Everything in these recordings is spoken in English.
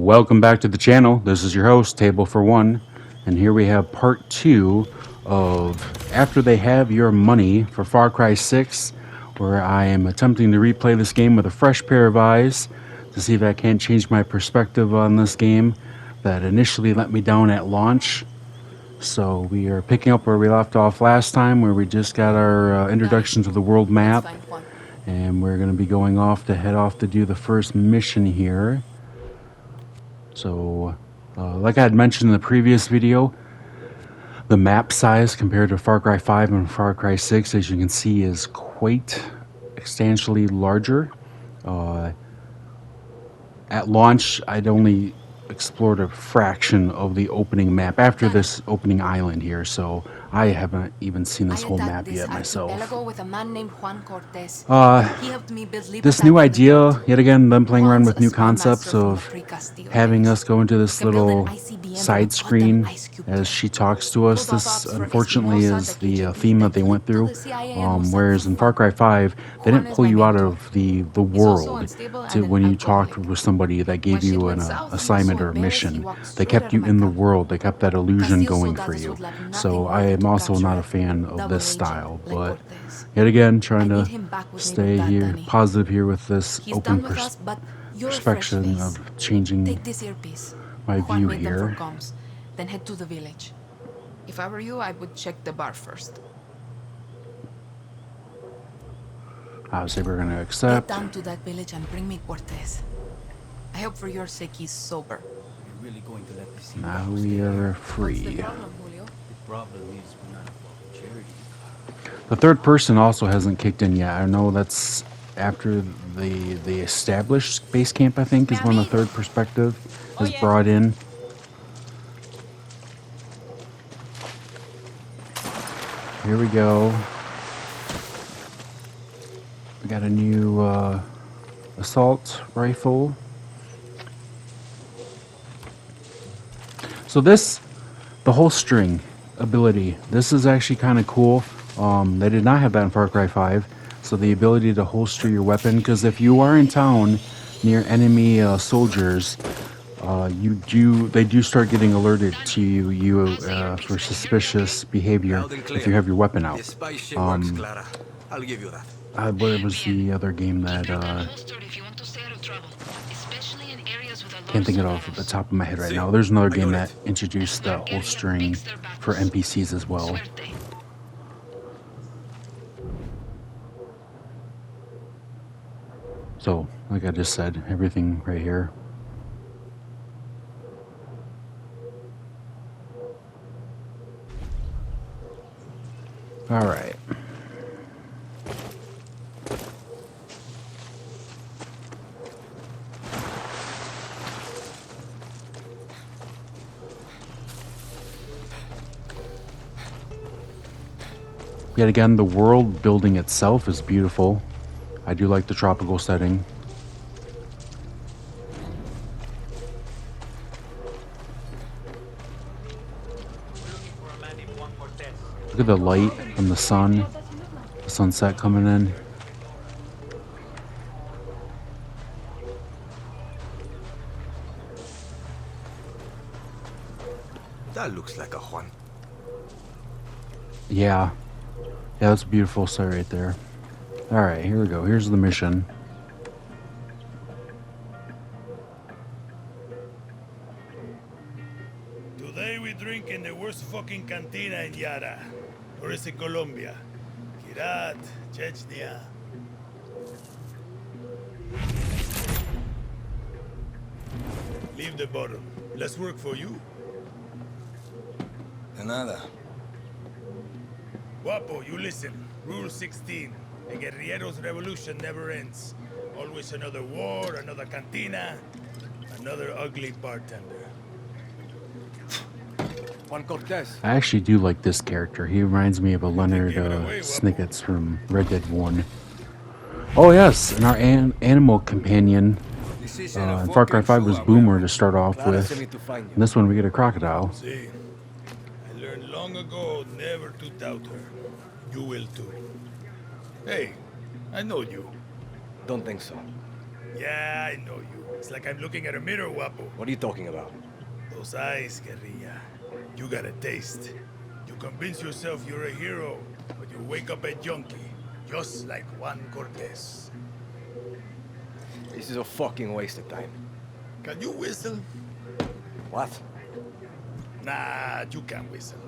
Welcome back to the channel. This is your host, table4ONE, and here we have part 2 of After They Have Your Money for Far Cry 6, where I am attempting to replay this game with a fresh pair of eyes to see if I can't change my perspective on this game that initially let me down at launch. So we are picking up where we left off last time, where we just got our introduction to the world map, and we're going to be going off to head off to do the first mission here. So, like I had mentioned in the previous video, the map size compared to Far Cry 5 and Far Cry 6, as you can see, is quite substantially larger. At launch, I'd only explored a fraction of the opening map after this opening island here, so I haven't even seen this whole map yet myself. This new idea, yet again, them playing around with new concepts of having us go into this little side screen as she talks to us. This, unfortunately, is the theme that they went through. Whereas in Far Cry 5, they didn't pull you out of the world to when you talked with somebody that gave you an assignment or a mission. They kept you in the world. They kept that illusion going for you. So I am also not a fan of this style, but yet again, trying to stay here positive here with this open perspective of changing my view here. Then head to the village. If I were you, I would check the bar first. Obviously, we're going to accept. Get down to that village and bring me Cortez. I hope for your sake he's sober. You're really going to let this scene Now go? we are What's the free. problem, Julio? The problem is we're not involved in charity. The third person also hasn't kicked in yet. I know that's after the established base camp, I think, is when the third perspective is brought in. Here we go. We got a new assault rifle. So this, the holstering ability, this is actually kind of cool. They did not have that in Far Cry 5. So the ability to holster your weapon, because if you are in town near enemy soldiers, they do start getting alerted to you for suspicious behavior if you have your weapon out. I'll give you that. What was the other game that can't think of it off the top of my head right now. There's another game that introduced the holstering for NPCs as well. So, like I just said, everything right here. All right. Yet again, the world building itself is beautiful. I do like the tropical setting. Look at the light from the sun, the sunset coming in. That looks like a Juan. Yeah. Yeah, that's a beautiful sight right there. Alright, here we go. Here's the mission. Today we drink in the worst fucking cantina in Yara. Or is it Colombia? Kirat, Chechnya. Leave the bottom. Less work for you. De nada. Guapo, you listen. Rule 16. The guerrilleros' revolution never ends. Always another war, another cantina, another ugly bartender. Juan Cortez. I actually do like this character. He reminds me of a Leonard Snickets from Red Dead 1. Oh yes, and our animal companion in Far Cry 5 was Boomer to start off with. And this one we get a crocodile. See, I learned long ago never to doubt her. You will too. Hey, I know you. Don't think so. Yeah, I know you. It's like I'm looking at a mirror, Guapo. What are you talking about? Those eyes, guerrilla. You got a taste. You convince yourself you're a hero, but you wake up a junkie, just like Juan Cortez. This is a fucking waste of time. Can you whistle? What? Nah, you can't whistle.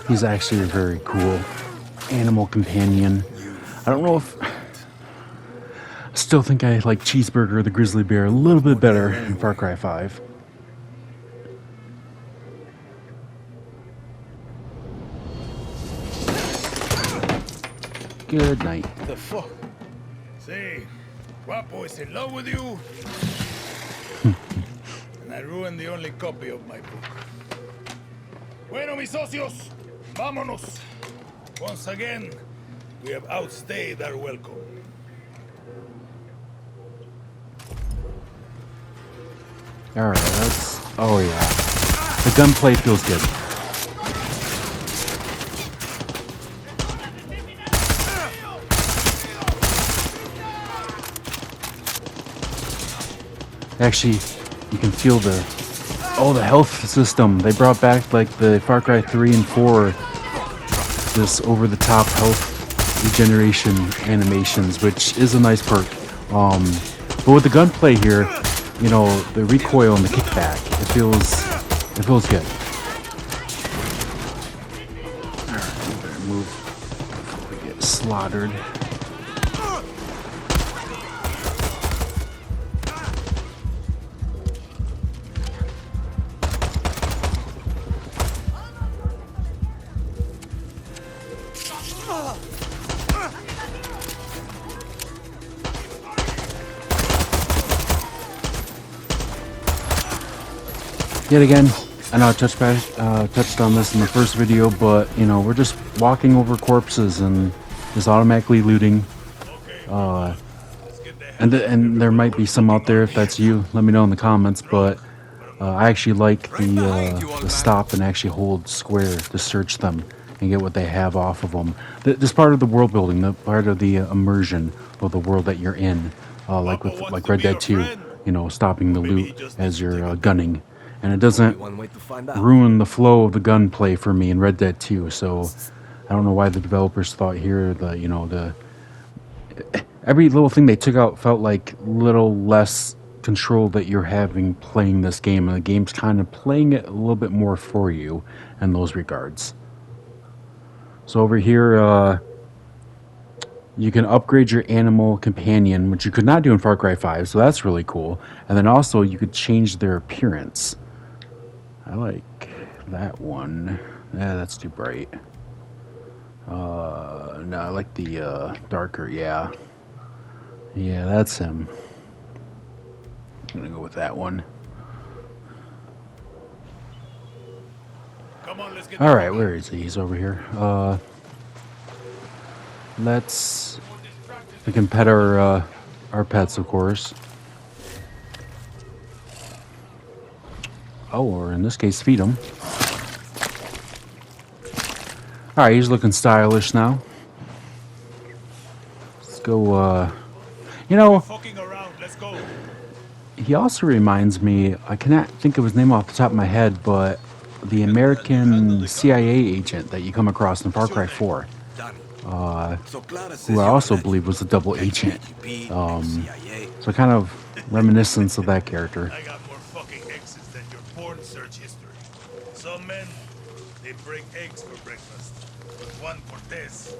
He's actually a very cool animal companion. I don't know if... I still think I like Cheeseburger the grizzly bear a little bit better in Far Cry 5. Good night. The fuck? Say, Guapo is in love with you. And I ruined the only copy of my book. Bueno, mis socios, vámonos. Once again, we have outstayed our welcome. Alright, that's... Oh yeah. The gunplay feels good. Actually, you can feel the... Oh, the health system. They brought back, like, the Far Cry 3 and 4, this over-the-top health regeneration animations, which is a nice perk. But with the gunplay here, you know, the recoil and the kickback, it feels good. Alright, we better move before we get slaughtered. Yet again, I know I touched on this in the first video, but you know, we're just walking over corpses and just automatically looting. And there might be some out there. If that's you, let me know in the comments. But I actually like the stop and actually hold square to search them and get what they have off of them. This part of the world building, the part of the immersion of the world that you're in, like Red Dead 2, you know, stopping the loot as you're gunning. And it doesn't ruin the flow of the gunplay for me in Red Dead 2. So I don't know why the developers thought here that, you know, every little thing they took out felt like little less control that you're having playing this game, and the game's kind of playing it a little bit more for you in those regards. So over here, you can upgrade your animal companion, which you could not do in Far Cry 5, so that's really cool. And then also you could change their appearance. I like that one. Yeah, that's too bright. No, I like the darker, yeah. Yeah, that's him. I'm gonna go with that one. Come on, let's get Alright, where is he? He's over here. We can pet our pets, of course. Oh, or in this case, feed him. Alright, he's looking stylish now. Let's go, you know, fucking around. Let's go. he also reminds me, I cannot think of his name off the top of my head, but the American CIA agent that you come across in Far Cry 4. Who I also believe was a double agent. So kind of reminiscence of that character. I got more fucking exes than your porn search history. Some men, they break eggs for breakfast. But Juan Cortez,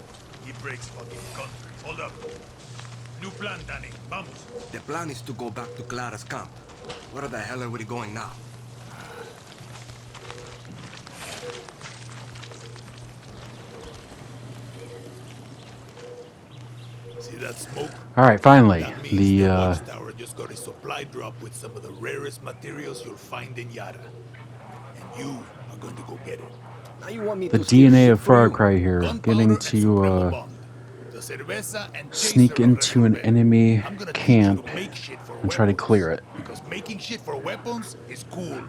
he breaks fucking countries. Hold up. New plan, Danny. Vamos. The plan is to go back to Clara's camp. Where the hell are we going now? See that smoke? All right, finally, That means the the watchtower just got a supply drop with some of the rarest materials you'll find in Yara. And you are going to go get it. Now you want me the to steal DNA shit of from Far you? Cry here, Gunpowder getting and Supremo to Bond. The cerveza and sneak chaser of into an Red. enemy I'm gonna teach you camp to make shit for and try to weapons. clear it. Because making shit for weapons is cool.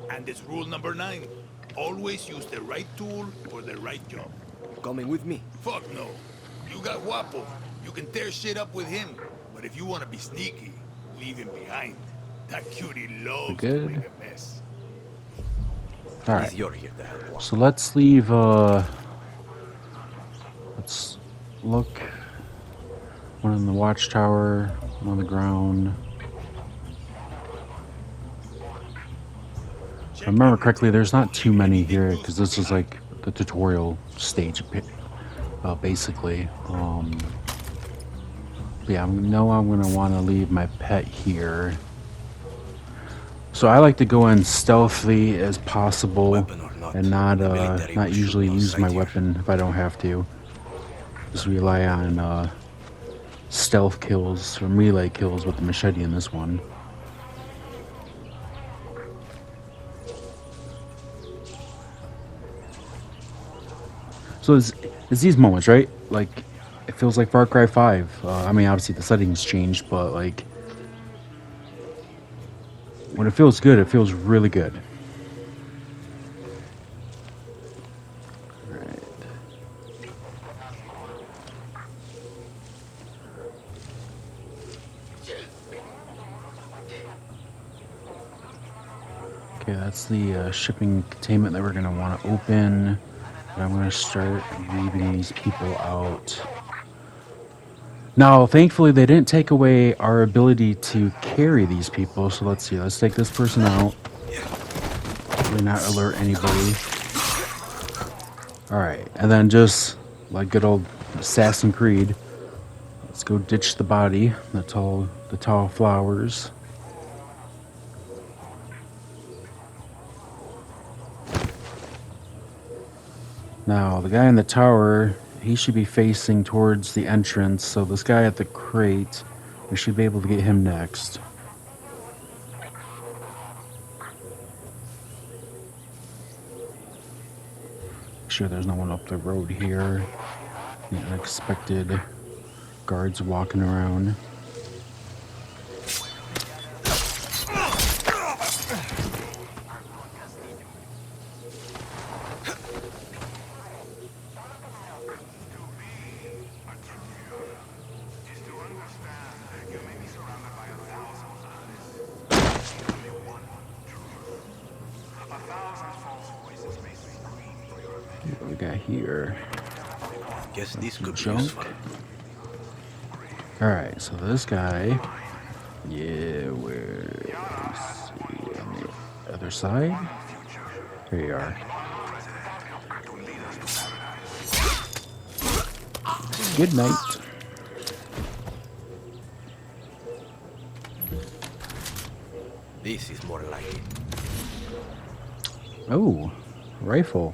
And it's rule number 9. Always use the right tool for the right job. Coming with me. Fuck no. You got Guapo. You can tear shit up with him. But if you want to be sneaky, leave him behind. That cutie We're loves to make good. a mess. All At least right. you're here to help. So let's leave. Let's look. One in the watchtower, one on the ground. If I remember correctly, there's not too many here because this is like the tutorial stage, basically. But yeah, I know I'm gonna want to leave my pet here. So I like to go in stealthily as possible Weapon or not, and not the military not will shoot usually on use my sight here. weapon if I don't have to. Just rely on stealth kills or melee kills with the machete in this one. So it's these moments, right? Like, it feels like Far Cry 5. I mean, obviously the settings changed, but like, when it feels good, it feels really good. Alright. Okay, that's the shipping containment that we're going to want to open. And I'm going to start leaving these people out. Now, thankfully, they didn't take away our ability to carry these people. So let's see. Let's take this person out. Hopefully not alert anybody. Alright, and then just like good old Assassin's Creed, let's go ditch the body, the tall flowers. Now, the guy in the tower, he should be facing towards the entrance, so this guy at the crate, we should be able to get him next. Make sure there's no one up the road here. The unexpected guards walking around. What we got here? Guess this could be Junk. useful. Alright, so this guy. Yeah, where let's see, on the other side? Here you are. Good night. This is more like it. Oh, rifle.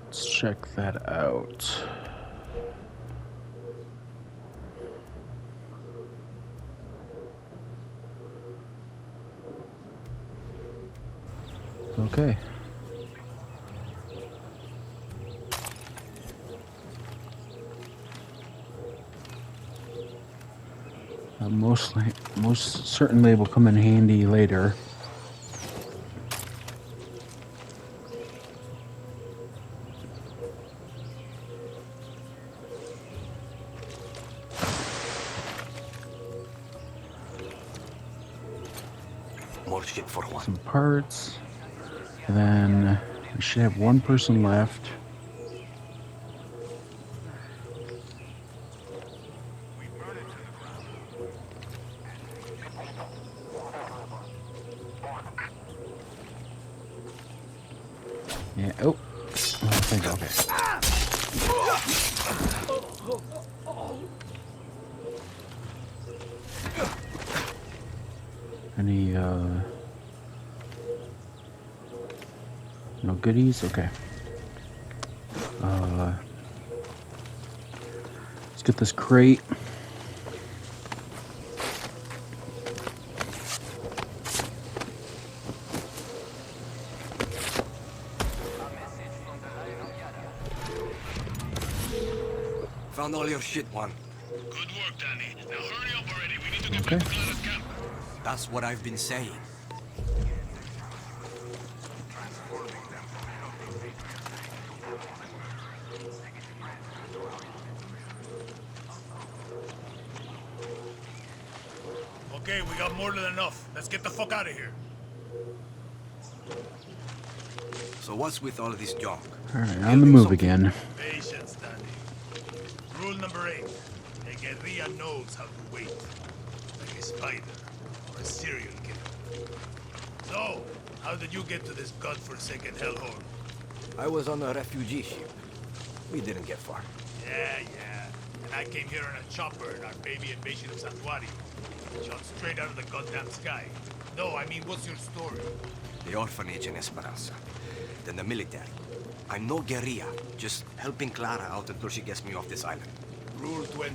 Let's check that out. Okay. Most certainly will come in handy later. More shit for one. Some parts. And then we should have one person left. Yeah. Oh. I think okay. Any no goodies? Okay. Let's get this crate. Found all your shit, one. Good work, Danny. Now hurry up already. We need to get Okay. back to Clara's camp. That's what I've been saying. Okay, we got more than enough. Let's get the fuck out of here. So what's with all of this junk? All right, on the Building move something? again. Patience, Danny. Rule number 8. A guerrilla knows how to wait. Like a spider or a serial killer. So, how did you get to this godforsaken hellhole? I was on a refugee ship. We didn't get far. Yeah. And I came here in a chopper in our baby invasion of Santuario. Shot straight out of the goddamn sky. No, I mean, what's your story? The orphanage in Esperanza. Then the military. I'm no guerrilla, just helping Clara out until she gets me off this island. Rule 20.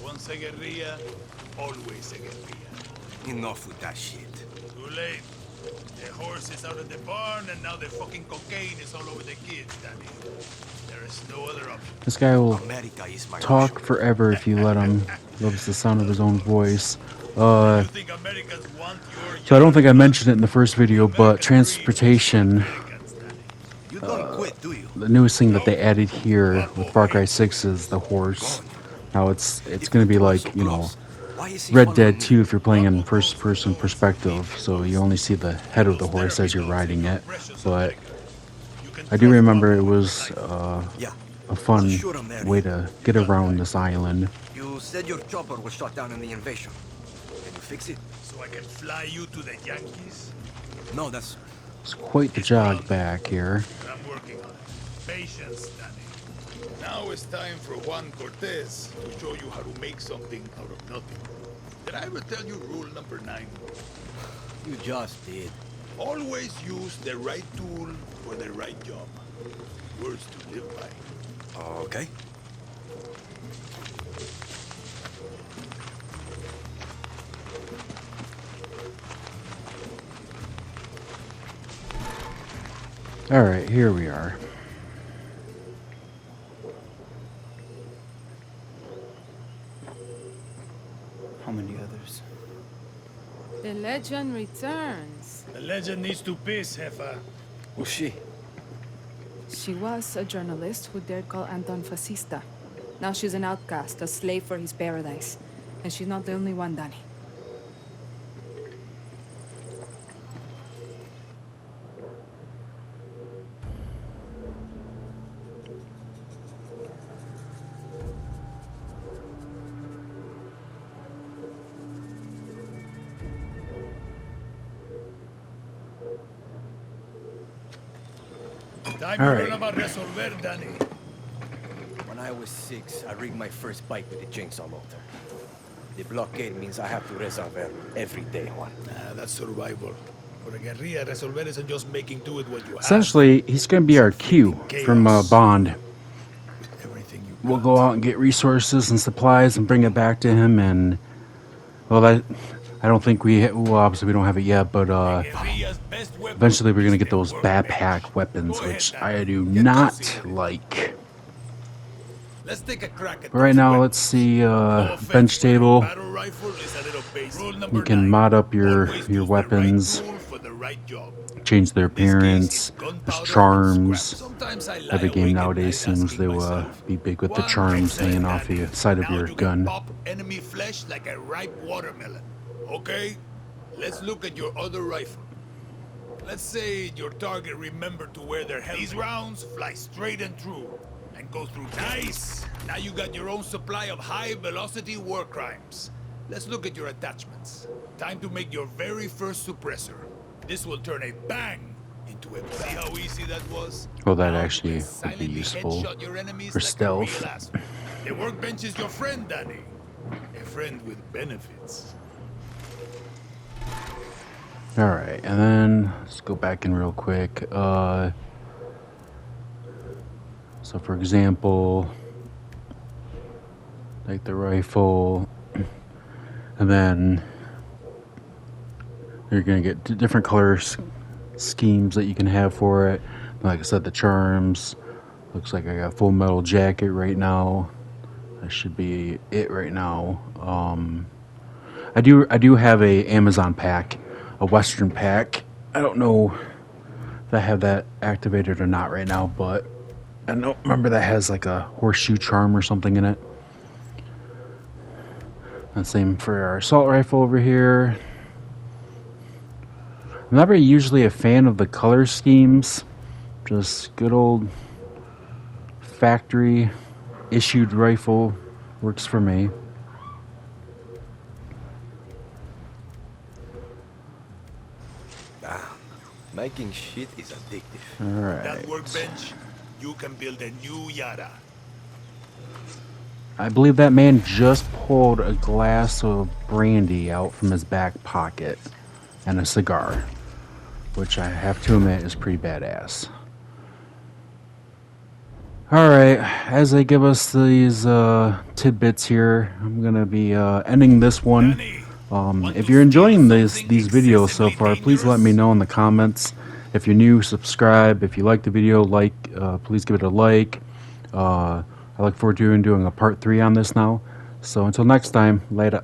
Once a guerrilla, always a guerrilla. Enough with that shit. Too late. The horse is out of the barn, and now the fucking cocaine is all over the kids, Danny. There is no other option. This guy will America is my talk option. forever if you let him. Loves the sound of his own voice. You think Americans want your... So I don't think I mentioned it in the first video, but transportation, Americans, Danny. You don't quit, do you? the newest thing that they added here with Far Cry 6 is the horse. Now it's going to be like, you know, Red Dead 2 if you're playing in first-person perspective, so you only see the head of the horse as you're riding it. But I do remember it was Yeah. a fun Sure, I'm there. way to get around this island. You said your chopper was shot down in the invasion. Can you fix it? So I can fly you to the Yankees? No, that's... It's quite the jog back here. I'm working on it. Patience, Danny. Now it's time for Juan Cortez to show you how to make something out of nothing. Did I ever tell you rule number 9? You just did. Always use the right tool for the right job. Words to live by. Okay. All right, here we are. How many others? The legend returns. The legend needs to piss, Jefa. Who's she? She was a journalist who dared call Anton fascista. Now she's an outcast, a slave for his paradise. And she's not the only one, Danny. Time All to right. learn about resolver, Danny. When I was 6, I rigged my first bike with a chainsaw motor. The blockade means I have to resolve every day, Juan. That's survival. For a guerrilla, resolver isn't just making do with what you have. Essentially, he's going to be our Q from Bond. With everything you We'll go out and get resources and supplies and bring it back to him. And well, that I don't think well, obviously we don't have it yet, but Guerrilla's best weapon eventually we're gonna is get their those workbench. backpack weapons, Go ahead, which Danny. I do Get not cozy with it. like. Let's take a crack at But right those now, weapons. let's see No offense, bench but a table. battle rifle is a little basic. Rule number You can 9. mod up your Always use the right weapons, tool for the right job. change their In this case, appearance. it's gunpowder There's and charms. scrap. Sometimes I lie Every awake game at nowadays night seems asking to myself, be big with the "Juan, charms excellent, hanging off Danny. the side of Now your you gun. can pop enemy flesh like a ripe watermelon. Okay? Let's look at your other rifle. Let's say your target remembered to wear their helmet. These rounds fly straight and true and go through. Nice! Now you got your own supply of high-velocity war crimes. Let's look at your attachments. Time to make your very first suppressor. This will turn a bang into a bang. See how easy that was? Well, that Now you actually can would be silently useful headshot your enemies for like a stealth. real asshole. The workbench is your friend, Danny. A friend with benefits. All right, and then let's go back in real quick. So, for example, like the rifle, and then you're gonna get different color schemes that you can have for it. Like I said, the charms. Looks like I got full metal jacket right now. That should be it right now. I do have a Amazon pack. A Western pack. I don't know if I have that activated or not right now, but I don't remember that has like a horseshoe charm or something in it. And same for our assault rifle over here. I'm not usually a fan of the color schemes. Just good old factory issued rifle works for me. Making shit is addictive. That Alright. workbench, you can build a new Yara. I believe that man just pulled a glass of brandy out from his back pocket and a cigar, which I have to admit is pretty badass. Alright, as they give us these tidbits here, I'm going to be ending this one. If you're enjoying these videos so far, please let me know in the comments. If you're new, subscribe. If you like the video, please give it a like. I look forward to doing a part 3 on this now. So until next time, later.